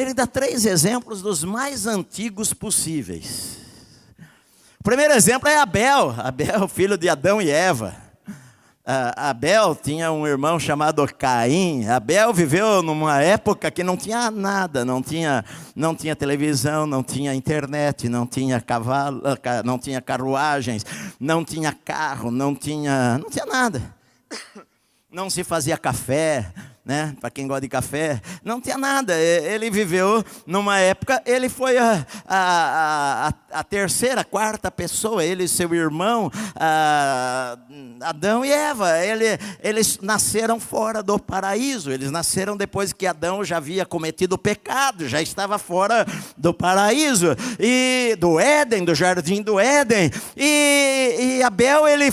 ele dá 3 exemplos dos mais antigos possíveis. O primeiro exemplo é Abel, filho de Adão e Eva. Abel tinha um irmão chamado Caim. Abel viveu numa época que não tinha nada, não tinha televisão, não tinha internet, não tinha cavalo, não tinha carruagens, não tinha carro, não tinha nada. Não se fazia café, né? Para quem gosta de café, não tinha nada. Ele viveu numa época, ele foi a terceira, quarta pessoa, ele e seu irmão, Adão e Eva. Eles nasceram fora do paraíso, eles nasceram depois que Adão já havia cometido o pecado, já estava fora do paraíso, e do Éden, do jardim do Éden. E Abel, ele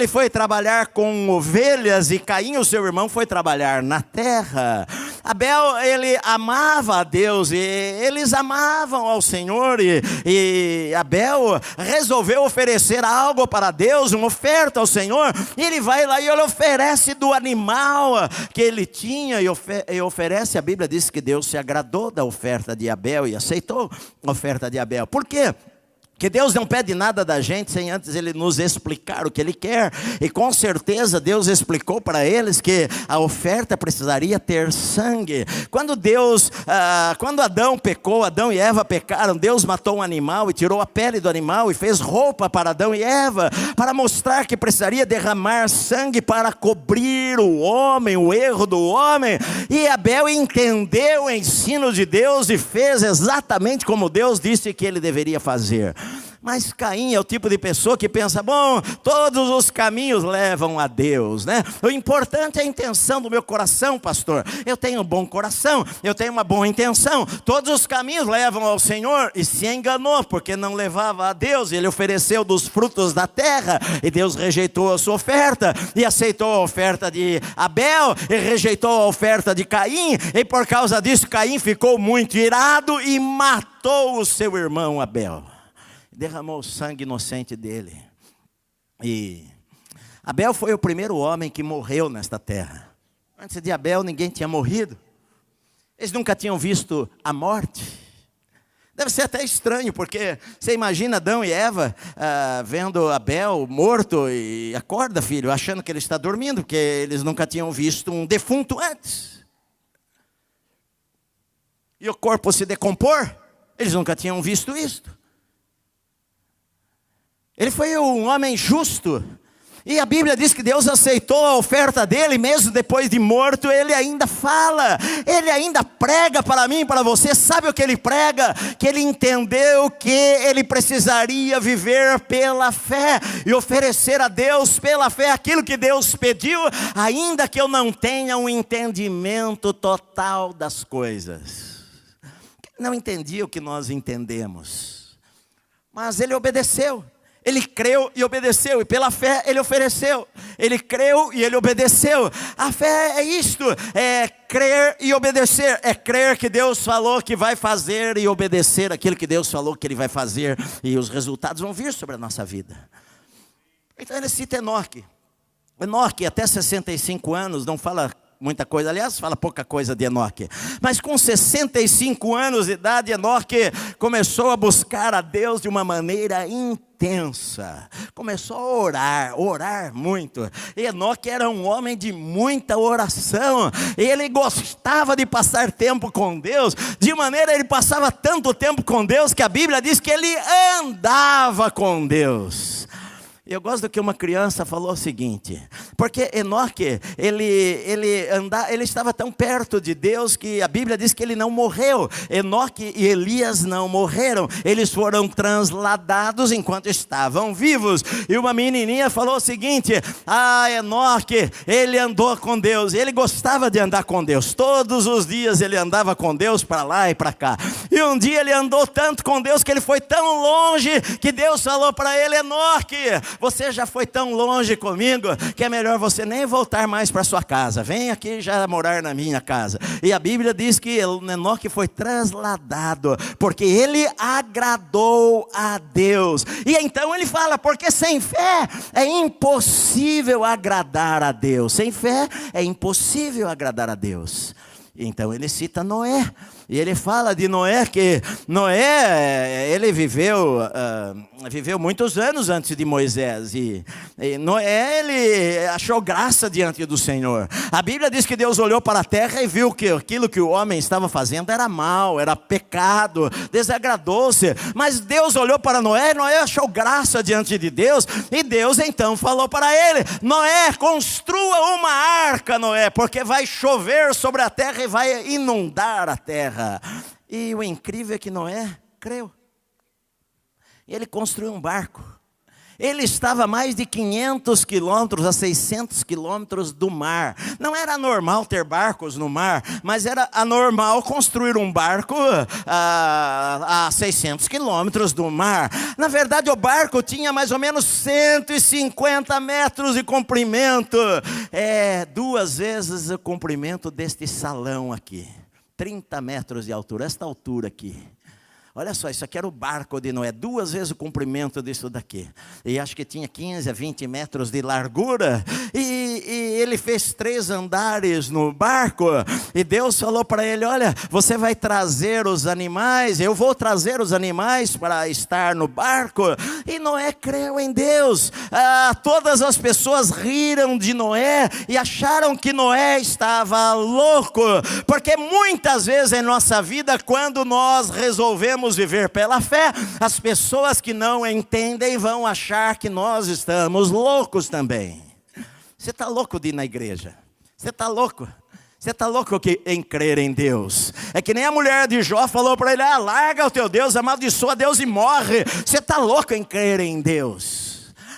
foi trabalhar com ovelhas, e Caim, o seu irmão, foi trabalhar na terra. Abel, ele amava a Deus, e eles amavam ao Senhor, e Abel resolveu oferecer algo para Deus, uma oferta ao Senhor, e ele vai lá e ele oferece do animal que ele tinha, e oferece. A Bíblia diz que Deus se agradou da oferta de Abel e aceitou a oferta de Abel. Por quê? Que Deus não pede nada da gente sem antes Ele nos explicar o que Ele quer. E com certeza Deus explicou para eles que a oferta precisaria ter sangue. Quando Adão pecou, Adão e Eva pecaram, Deus matou um animal e tirou a pele do animal e fez roupa para Adão e Eva, para mostrar que precisaria derramar sangue para cobrir o homem, o erro do homem. E Abel entendeu o ensino de Deus e fez exatamente como Deus disse que ele deveria fazer. Mas Caim é o tipo de pessoa que pensa, bom, todos os caminhos levam a Deus, né? O importante é a intenção do meu coração, pastor. Eu tenho um bom coração, eu tenho uma boa intenção, todos os caminhos levam ao Senhor. E se enganou, porque não levava a Deus. Ele ofereceu dos frutos da terra, e Deus rejeitou a sua oferta, e aceitou a oferta de Abel, e rejeitou a oferta de Caim. E por causa disso, Caim ficou muito irado e matou o seu irmão Abel. Derramou o sangue inocente dele. E Abel foi o primeiro homem que morreu nesta terra. Antes de Abel ninguém tinha morrido. Eles nunca tinham visto a morte. Deve ser até estranho, porque você imagina Adão e Eva vendo Abel morto, e acorda, filho, achando que ele está dormindo, porque eles nunca tinham visto um defunto antes. E o corpo se decompor, eles nunca tinham visto isto. Ele foi um homem justo, e a Bíblia diz que Deus aceitou a oferta dele, mesmo depois de morto. Ele ainda fala, ele ainda prega para mim e para você. Sabe o que ele prega? Que ele entendeu que ele precisaria viver pela fé, e oferecer a Deus pela fé aquilo que Deus pediu, ainda que eu não tenha um entendimento total das coisas. Não entendia o que nós entendemos, mas ele obedeceu. Ele creu e obedeceu, e pela fé ele ofereceu. Ele creu e ele obedeceu. A fé é isto, é crer e obedecer. É crer que Deus falou que vai fazer, e obedecer aquilo que Deus falou que Ele vai fazer, e os resultados vão vir sobre a nossa vida. Então ele cita Enoque. Enoque, até 65 anos, não fala muita coisa, aliás, fala pouca coisa de Enoque, mas com 65 anos de idade, Enoque começou a buscar a Deus de uma maneira intensa, começou a orar muito. E Enoque era um homem de muita oração, ele gostava de passar tempo com Deus, de maneira, ele passava tanto tempo com Deus, que a Bíblia diz que ele andava com Deus. Eu gosto do que uma criança falou o seguinte, porque Enoque, ele estava tão perto de Deus, que a Bíblia diz que ele não morreu. Enoque e Elias não morreram, eles foram transladados enquanto estavam vivos. E uma menininha falou o seguinte, Enoque, ele andou com Deus, ele gostava de andar com Deus, todos os dias ele andava com Deus para lá e para cá. E um dia ele andou tanto com Deus, que ele foi tão longe, que Deus falou para ele, Enoque, você já foi tão longe comigo, que é melhor você nem voltar mais para sua casa, vem aqui já morar na minha casa. E a Bíblia diz que Enoque foi trasladado, porque ele agradou a Deus. E então ele fala, porque sem fé é impossível agradar a Deus. Sem fé é impossível agradar a Deus. Então ele cita Noé. E ele fala de Noé, que Noé, ele viveu muitos anos antes de Moisés. E Noé, ele achou graça diante do Senhor. A Bíblia diz que Deus olhou para a terra e viu que aquilo que o homem estava fazendo era mal, era pecado, desagradou-se. Mas Deus olhou para Noé, e Noé achou graça diante de Deus. E Deus então falou para ele: Noé, construa uma arca, Noé, porque vai chover sobre a terra e vai inundar a terra. E o incrível é que Noé creu. Ele construiu um barco. Ele estava a mais de 500 quilômetros a 600 quilômetros do mar. Não era normal ter barcos no mar, mas era anormal construir um barco a 600 quilômetros do mar. Na verdade, o barco tinha mais ou menos 150 metros de comprimento. 2 vezes o comprimento deste salão aqui. 30 metros de altura, esta altura aqui. Olha só, isso aqui era o barco de Noé, 2 vezes o comprimento disso daqui. E acho que tinha 15 a 20 metros de largura. E ele fez 3 andares no barco. E Deus falou para ele: olha, você vai trazer os animais, eu vou trazer os animais para estar no barco. E Noé creu em Deus. Todas as pessoas riram de Noé e acharam que Noé estava louco. Porque muitas vezes em nossa vida, quando nós resolvemos viver pela fé, as pessoas que não entendem vão achar que nós estamos loucos também. Você está louco de ir na igreja? Você está louco? Você está louco em crer em Deus? É que nem a mulher de Jó falou para ele: larga o teu Deus, amaldiçoa Deus e morre. Você está louco em crer em Deus?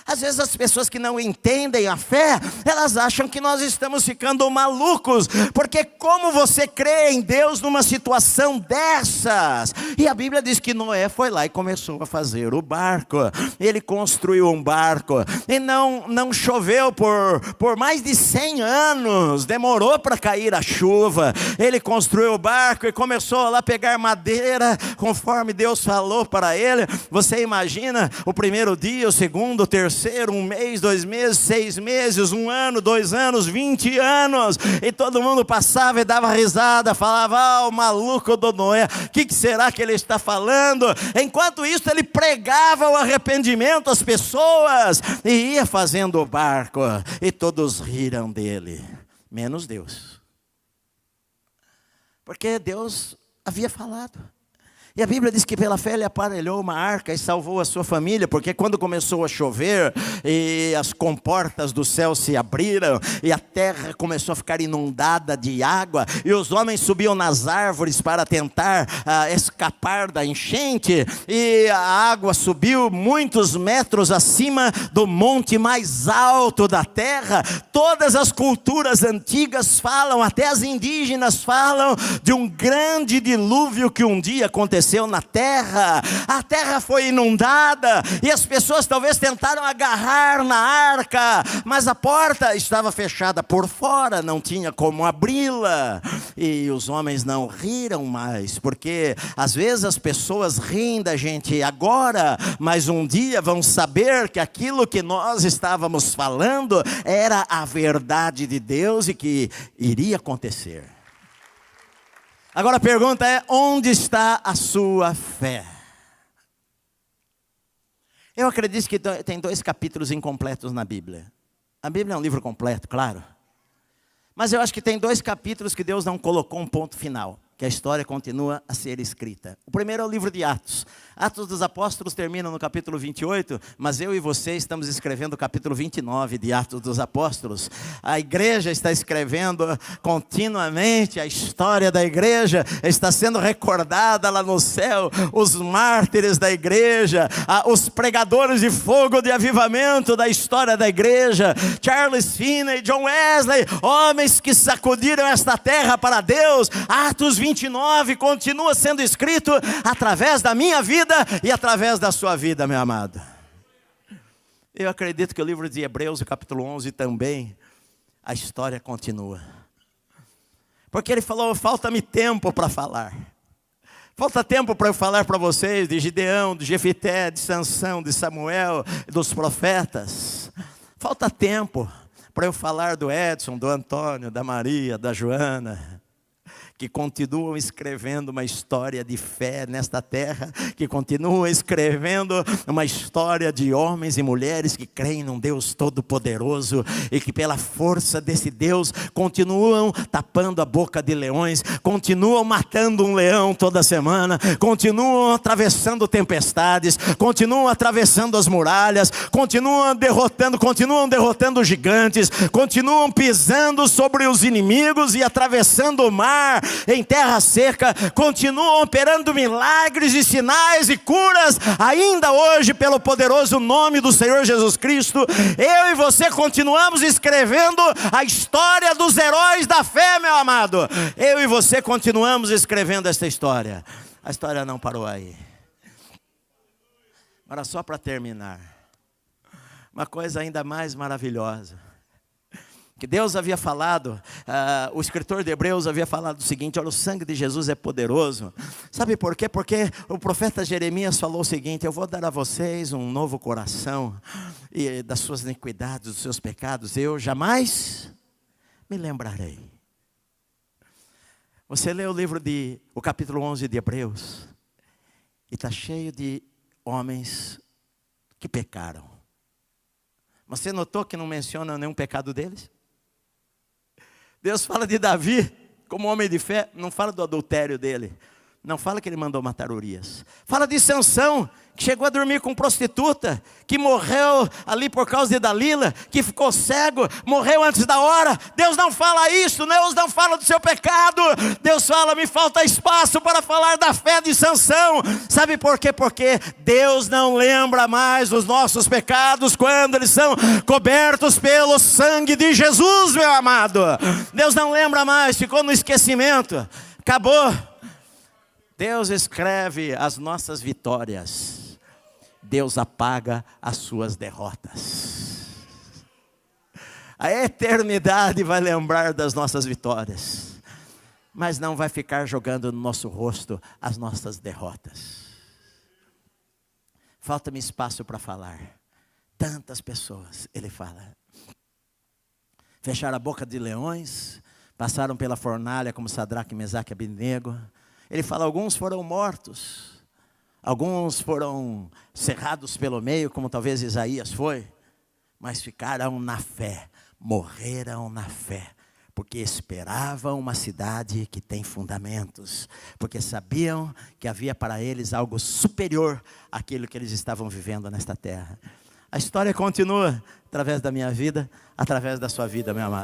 Às vezes as pessoas que não entendem a fé, elas acham que nós estamos ficando malucos, porque como você crê em Deus numa situação dessas? E a Bíblia diz que Noé foi lá e começou a fazer o barco. Ele construiu um barco, e não choveu por mais de 100 anos, demorou para cair a chuva. Ele construiu o barco e começou lá a pegar madeira, conforme Deus falou para ele. Você imagina o primeiro dia, o segundo, o terceiro, 1 mês, 2 meses, 6 meses, 1 ano, 2 anos, 20 anos, e todo mundo passava e dava risada, falava: o maluco do Noé, o que será que ele está falando? Enquanto isso ele pregava o arrependimento às pessoas, e ia fazendo o barco, e todos riram dele, menos Deus, porque Deus havia falado. E a Bíblia diz que pela fé ele aparelhou uma arca e salvou a sua família, porque quando começou a chover e as comportas do céu se abriram e a terra começou a ficar inundada de água, e os homens subiam nas árvores para tentar escapar da enchente, e a água subiu muitos metros acima do monte mais alto da terra. Todas as culturas antigas falam, até as indígenas falam, de um grande dilúvio que um dia aconteceu na terra. A terra foi inundada e as pessoas talvez tentaram agarrar na arca, mas a porta estava fechada por fora, não tinha como abri-la. E os homens não riram mais, porque às vezes as pessoas riem da gente agora, mas um dia vão saber que aquilo que nós estávamos falando era a verdade de Deus e que iria acontecer. Agora a pergunta é: onde está a sua fé? Eu acredito que tem 2 capítulos incompletos na Bíblia. A Bíblia é um livro completo, claro. Mas eu acho que tem 2 capítulos que Deus não colocou um ponto final, que a história continua a ser escrita. O primeiro é o livro de Atos. Atos dos Apóstolos termina no capítulo 28, mas eu e você estamos escrevendo o capítulo 29 de Atos dos Apóstolos. A igreja está escrevendo continuamente a história da igreja, está sendo recordada lá no céu, os mártires da igreja, os pregadores de fogo de avivamento da história da igreja, Charles Finney, John Wesley, homens que sacudiram esta terra para Deus. Atos 29 continua sendo escrito através da minha vida e através da sua vida, meu amado. Eu acredito que o livro de Hebreus, capítulo 11 também, a história continua. Porque ele falou: falta-me tempo para falar. Falta tempo para eu falar para vocês de Gideão, de Jefité, de Sansão, de Samuel, dos profetas. Falta tempo para eu falar do Edson, do Antônio, da Maria, da Joana, que continuam escrevendo uma história de fé nesta terra, que continuam escrevendo uma história de homens e mulheres que creem num Deus todo-poderoso e que pela força desse Deus continuam tapando a boca de leões, continuam matando um leão toda semana, continuam atravessando tempestades, continuam atravessando as muralhas, continuam derrotando gigantes, continuam pisando sobre os inimigos e atravessando o mar em terra seca, continuam operando milagres e sinais e curas, ainda hoje pelo poderoso nome do Senhor Jesus Cristo. Eu e você continuamos escrevendo a história dos heróis da fé, meu amado. Eu e você continuamos escrevendo esta história. A história não parou aí. Agora, só para terminar, uma coisa ainda mais maravilhosa, que Deus havia falado, o escritor de Hebreus havia falado o seguinte: olha, o sangue de Jesus é poderoso. Sabe por quê? Porque o profeta Jeremias falou o seguinte: eu vou dar a vocês um novo coração, e das suas iniquidades, dos seus pecados, eu jamais me lembrarei. Você lê o capítulo 11 de Hebreus, e está cheio de homens que pecaram. Você notou que não menciona nenhum pecado deles? Deus fala de Davi como homem de fé, não fala do adultério dele, não fala que ele mandou matar Urias. Fala de Sansão, que chegou a dormir com prostituta, que morreu ali por causa de Dalila, que ficou cego, morreu antes da hora. Deus não fala isso, Deus não fala do seu pecado. Deus fala: me falta espaço para falar da fé de Sansão. Sabe por quê? Porque Deus não lembra mais os nossos pecados quando eles são cobertos pelo sangue de Jesus, meu amado. Deus não lembra mais, ficou no esquecimento, acabou. Deus escreve as nossas vitórias, Deus apaga as suas derrotas. A eternidade vai lembrar das nossas vitórias, mas não vai ficar jogando no nosso rosto as nossas derrotas. Falta-me espaço para falar. Tantas pessoas, ele fala, fecharam a boca de leões, passaram pela fornalha como Sadraque, Mesaque e Abednego. Ele fala: alguns foram mortos, alguns foram cerrados pelo meio, como talvez Isaías foi, mas ficaram na fé, morreram na fé, porque esperavam uma cidade que tem fundamentos, porque sabiam que havia para eles algo superior àquilo que eles estavam vivendo nesta terra. A história continua através da minha vida, através da sua vida, meu amado.